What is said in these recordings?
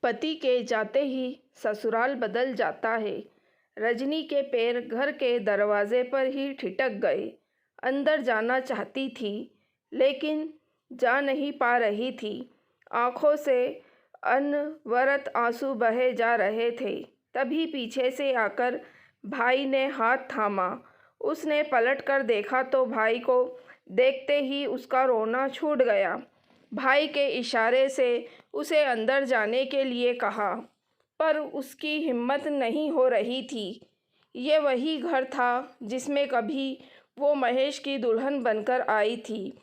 पति के जाते ही ससुराल बदल जाता है। रजनी के पैर घर के दरवाजे पर ही ठिठक गए। अंदर जाना चाहती थी, लेकिन जा नहीं पा रही थी। आंखों से अनवरत आंसू बहे जा रहे थे। तभी पीछे से आकर भाई ने हाथ थामा। उसने पलटकर देखा तो भाई को देखते ही उसका रोना छूट गया। भाई के इशारे से उसे अंदर जाने के लिए कहा, पर उसकी हिम्मत नहीं हो रही थी। ये वही घर था जिसमें कभी वो महेश की दुल्हन बनकर आई थी,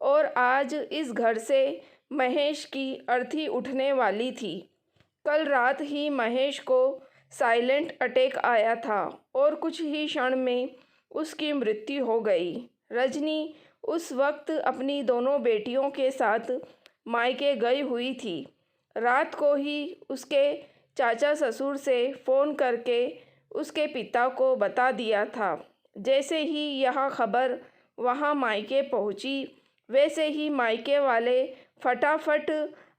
और आज इस घर से महेश की अर्थी उठने वाली थी। कल रात ही महेश को साइलेंट अटैक आया था और कुछ ही क्षण में उसकी मृत्यु हो गई। रजनी उस वक्त अपनी दोनों बेटियों के साथ मायके गई हुई थी। रात को ही उसके चाचा ससुर से फ़ोन करके उसके पिता को बता दिया था। जैसे ही यह खबर वहाँ मायके पहुँची, वैसे ही मायके वाले फटाफट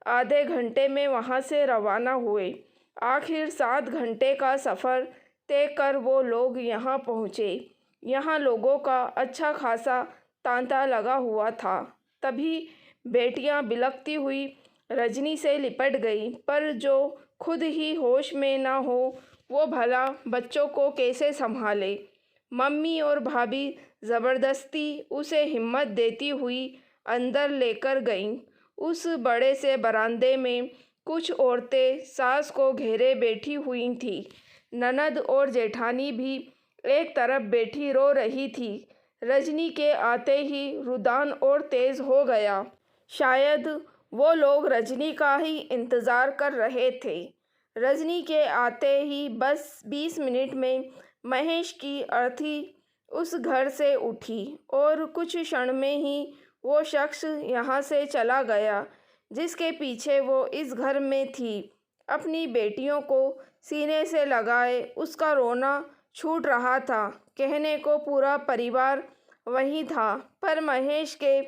आधे घंटे में वहाँ से रवाना हुए। आखिर 7 घंटे का सफ़र तय कर वो लोग यहाँ पहुँचे। यहाँ लोगों का अच्छा खासा तांता लगा हुआ था। तभी बेटियां बिलखती हुई रजनी से लिपट गई, पर जो खुद ही होश में ना हो वो भला बच्चों को कैसे संभाले। मम्मी और भाभी ज़बरदस्ती उसे हिम्मत देती हुई अंदर लेकर गईं। उस बड़े से बरामदे में कुछ औरतें सास को घेरे बैठी हुई थीं। ननद और जेठानी भी एक तरफ बैठी रो रही थी। रजनी के आते ही रुदान और तेज हो गया। शायद वो लोग रजनी का ही इंतज़ार कर रहे थे। रजनी के आते ही बस 20 मिनट में महेश की अर्थी उस घर से उठी और कुछ क्षण में ही वो शख्स यहाँ से चला गया जिसके पीछे वो इस घर में थी। अपनी बेटियों को सीने से लगाए उसका रोना छूट रहा था। कहने को पूरा परिवार वहीं था, पर महेश के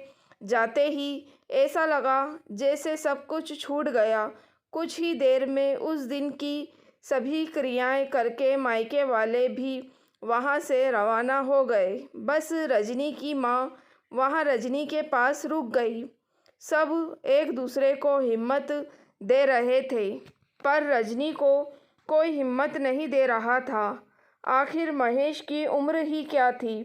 जाते ही ऐसा लगा जैसे सब कुछ छूट गया। कुछ ही देर में उस दिन की सभी क्रियाएं करके मायके वाले भी वहां से रवाना हो गए। बस रजनी की माँ वहां रजनी के पास रुक गई। सब एक दूसरे को हिम्मत दे रहे थे, पर रजनी को कोई हिम्मत नहीं दे रहा था। आखिर महेश की उम्र ही क्या थी,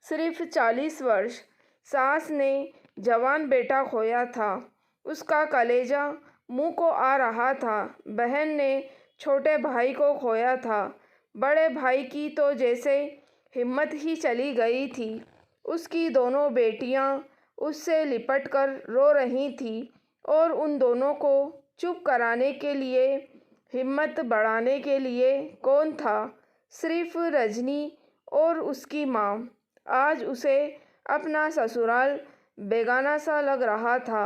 सिर्फ 40 वर्ष। सास ने जवान बेटा खोया था, उसका कलेजा मुंह को आ रहा था। बहन ने छोटे भाई को खोया था। बड़े भाई की तो जैसे हिम्मत ही चली गई थी। उसकी दोनों बेटियां उससे लिपट कर रो रही थीं, और उन दोनों को चुप कराने के लिए, हिम्मत बढ़ाने के लिए कौन था? सिर्फ रजनी और उसकी माँ। आज उसे अपना ससुराल बेगाना सा लग रहा था।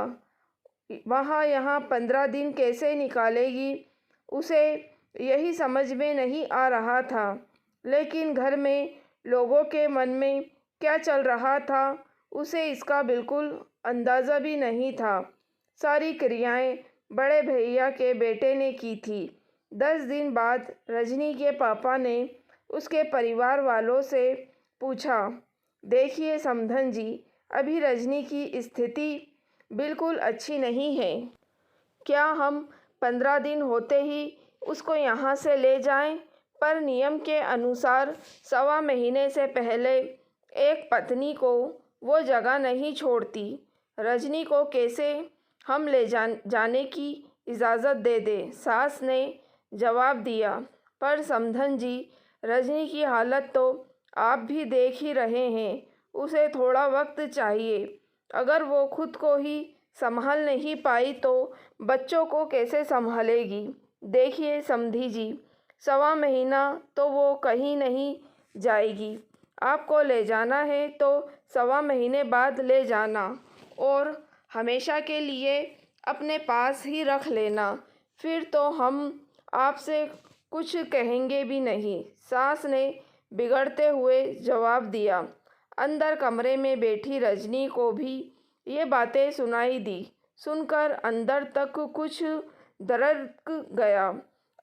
वहाँ यहाँ 15 दिन कैसे निकालेगी, उसे यही समझ में नहीं आ रहा था। लेकिन घर में लोगों के मन में क्या चल रहा था, उसे इसका बिल्कुल अंदाज़ा भी नहीं था। सारी क्रियाएं बड़े भैया के बेटे ने की थी। 10 दिन बाद रजनी के पापा ने उसके परिवार वालों से पूछा, देखिए समधन जी, अभी रजनी की स्थिति बिल्कुल अच्छी नहीं है। क्या हम 15 दिन होते ही उसको यहाँ से ले जाएं? पर नियम के अनुसार 1.25 महीने से पहले एक पत्नी को वो जगह नहीं छोड़ती। रजनी को कैसे हम ले जाने की इजाज़त दे दें? सास ने जवाब दिया। पर समधन जी, रजनी की हालत तो आप भी देख ही रहे हैं। उसे थोड़ा वक्त चाहिए। अगर वो खुद को ही संभाल नहीं पाई तो बच्चों को कैसे संभालेगी? देखिए समधी जी, 1.25 महीना तो वो कहीं नहीं जाएगी। आपको ले जाना है तो 1.25 महीने बाद ले जाना, और हमेशा के लिए अपने पास ही रख लेना। फिर तो हम आपसे कुछ कहेंगे भी नहीं, सास ने बिगड़ते हुए जवाब दिया। अंदर कमरे में बैठी रजनी को भी ये बातें सुनाई दी। सुनकर अंदर तक कुछ दरक गया।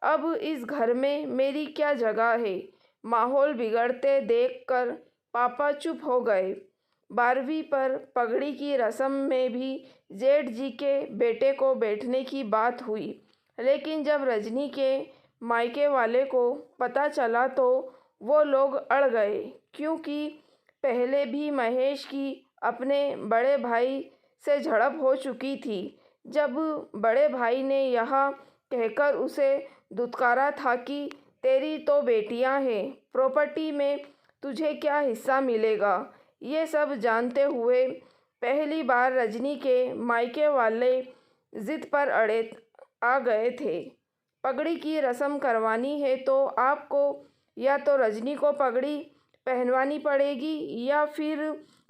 अब इस घर में मेरी क्या जगह है? माहौल बिगड़ते देखकर पापा चुप हो गए। 12वीं पर पगड़ी की रस्म में भी जेठ जी के बेटे को बैठने की बात हुई, लेकिन जब रजनी के मायके वाले को पता चला तो वो लोग अड़ गए, क्योंकि पहले भी महेश की अपने बड़े भाई से झड़प हो चुकी थी। जब बड़े भाई ने यह कहकर उसे दुत्कारा था कि तेरी तो बेटियां हैं, प्रॉपर्टी में तुझे क्या हिस्सा मिलेगा, ये सब जानते हुए पहली बार रजनी के मायके वाले जिद पर अड़े आ गए थे। पगड़ी की रस्म करवानी है तो आपको या तो रजनी को पगड़ी पहनवानी पड़ेगी या फिर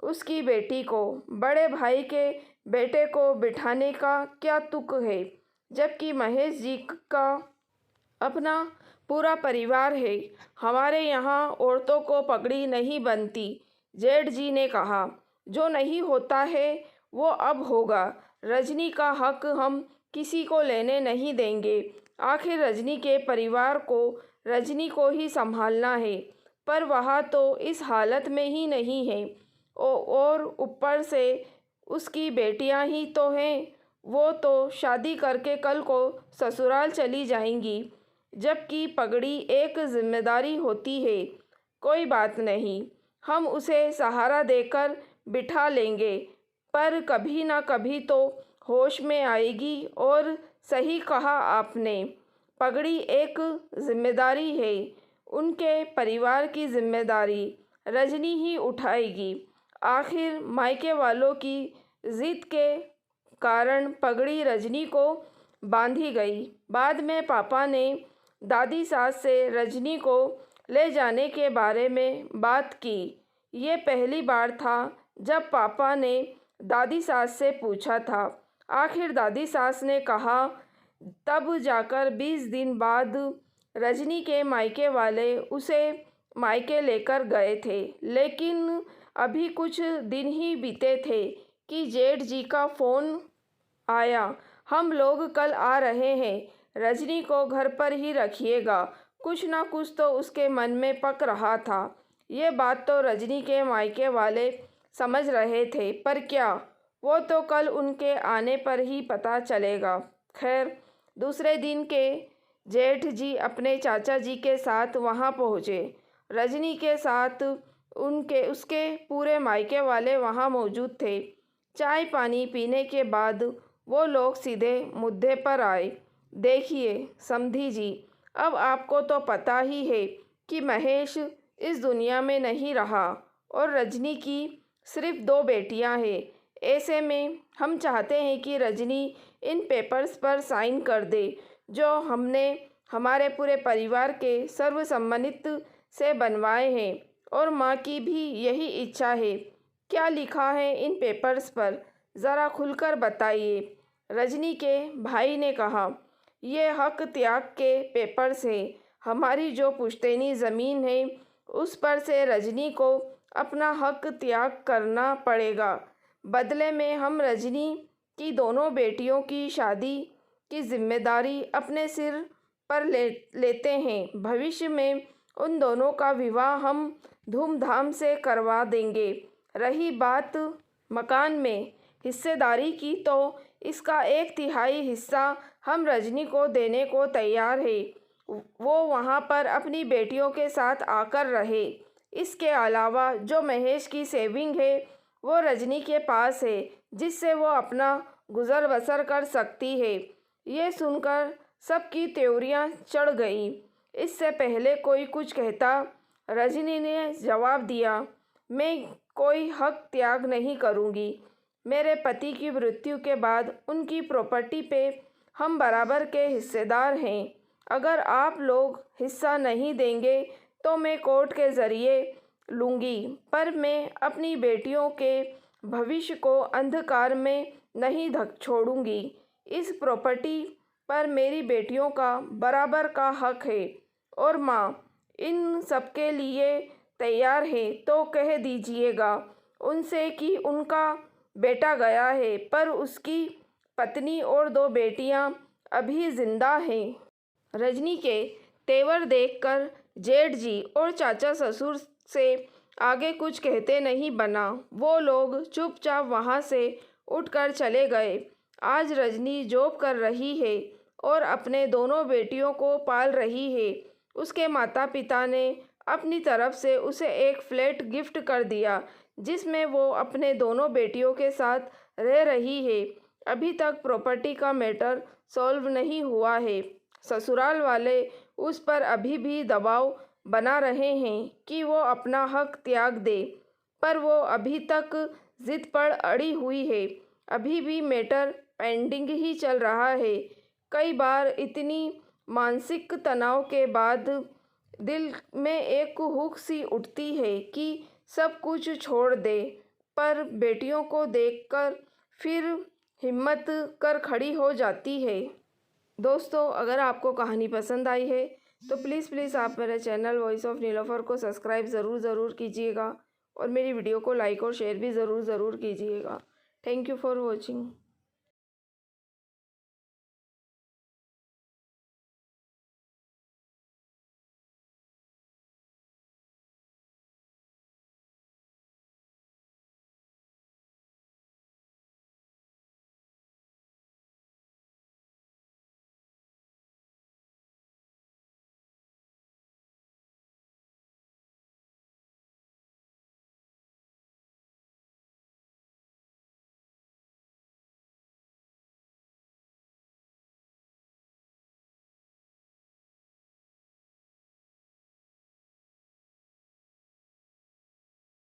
उसकी बेटी को। बड़े भाई के बेटे को बिठाने का क्या तुक है, जबकि महेश जी का अपना पूरा परिवार है। हमारे यहाँ औरतों को पगड़ी नहीं बनती, जेठ जी ने कहा। जो नहीं होता है वो अब होगा। रजनी का हक हम किसी को लेने नहीं देंगे। आखिर रजनी के परिवार को रजनी को ही संभालना है, पर वह तो इस हालत में ही नहीं है। और ऊपर से उसकी बेटियां ही तो हैं, वो तो शादी करके कल को ससुराल चली जाएंगी, जबकि पगड़ी एक जिम्मेदारी होती है। कोई बात नहीं, हम उसे सहारा देकर बिठा लेंगे, पर कभी ना कभी तो होश में आएगी। और सही कहा आपने, पगड़ी एक जिम्मेदारी है, उनके परिवार की जिम्मेदारी रजनी ही उठाएगी। आखिर मायके वालों की जिद के कारण पगड़ी रजनी को बांधी गई। बाद में पापा ने दादी सास से रजनी को ले जाने के बारे में बात की। ये पहली बार था जब पापा ने दादी सास से पूछा था। आखिर दादी सास ने कहा। तब जाकर 20 दिन बाद रजनी के मायके वाले उसे मायके लेकर गए थे, लेकिन अभी कुछ दिन ही बीते थे कि जेठ जी का फ़ोन आया। हम लोग कल आ रहे हैं, रजनी को घर पर ही रखिएगा। कुछ ना कुछ तो उसके मन में पक रहा था। ये बात तो रजनी के मायके वाले समझ रहे थे, पर क्या, वो तो कल उनके आने पर ही पता चलेगा। खैर, दूसरे दिन के जेठ जी अपने चाचा जी के साथ वहाँ पहुँचे। रजनी के साथ उसके पूरे मायके वाले वहाँ मौजूद थे। चाय पानी पीने के बाद वो लोग सीधे मुद्दे पर आए। देखिए समधी जी, अब आपको तो पता ही है कि महेश इस दुनिया में नहीं रहा और रजनी की सिर्फ 2 बेटियां हैं। ऐसे में हम चाहते हैं कि रजनी इन पेपर्स पर साइन कर दे, जो हमने हमारे पूरे परिवार के सर्वसम्मति से बनवाए हैं, और माँ की भी यही इच्छा है। क्या लिखा है इन पेपर्स पर, ज़रा खुलकर बताइए, रजनी के भाई ने कहा। ये हक त्याग के पेपर्स हैं। हमारी जो पुश्तैनी ज़मीन है उस पर से रजनी को अपना हक त्याग करना पड़ेगा। बदले में हम रजनी की दोनों बेटियों की शादी की जिम्मेदारी अपने सिर पर लेते हैं। भविष्य में उन दोनों का विवाह हम धूमधाम से करवा देंगे। रही बात मकान में हिस्सेदारी की, तो इसका 1/3 हिस्सा हम रजनी को देने को तैयार है। वो वहाँ पर अपनी बेटियों के साथ आकर रहे। इसके अलावा जो महेश की सेविंग है वो रजनी के पास है, जिससे वो अपना गुजर बसर कर सकती है। ये सुनकर सबकी त्योरियां चढ़ गईं। इससे पहले कोई कुछ कहता, रजनी ने जवाब दिया, मैं कोई हक त्याग नहीं करूँगी। मेरे पति की मृत्यु के बाद उनकी प्रॉपर्टी पे हम बराबर के हिस्सेदार हैं। अगर आप लोग हिस्सा नहीं देंगे तो मैं कोर्ट के ज़रिए लूँगी, पर मैं अपनी बेटियों के भविष्य को अंधकार में नहीं छोड़ूंगी। इस प्रॉपर्टी पर मेरी बेटियों का बराबर का हक है, और माँ इन सब के लिए तैयार है तो कह दीजिएगा उनसे कि उनका बेटा गया है, पर उसकी पत्नी और 2 बेटियां अभी जिंदा हैं। रजनी के तेवर देखकर जेठ जी और चाचा ससुर से आगे कुछ कहते नहीं बना। वो लोग चुपचाप वहाँ से उठकर चले गए। आज रजनी जॉब कर रही है और अपने दोनों बेटियों को पाल रही है। उसके माता पिता ने अपनी तरफ से उसे एक फ्लैट गिफ्ट कर दिया जिसमें वो अपने दोनों बेटियों के साथ रह रही है। अभी तक प्रॉपर्टी का मैटर सॉल्व नहीं हुआ है। ससुराल वाले उस पर अभी भी दबाव बना रहे हैं कि वो अपना हक त्याग दे, पर वो अभी तक जिद पर अड़ी हुई है। अभी भी मैटर पेंडिंग ही चल रहा है। कई बार इतनी मानसिक तनाव के बाद दिल में एक हुक सी उठती है कि सब कुछ छोड़ दे, पर बेटियों को देखकर फिर हिम्मत कर खड़ी हो जाती है। दोस्तों, अगर आपको कहानी पसंद आई है तो प्लीज़ आप मेरे चैनल वॉइस ऑफ नीलोफर को सब्सक्राइब ज़रूर कीजिएगा और मेरी वीडियो को लाइक और शेयर भी ज़रूर कीजिएगा। Thank you for watching.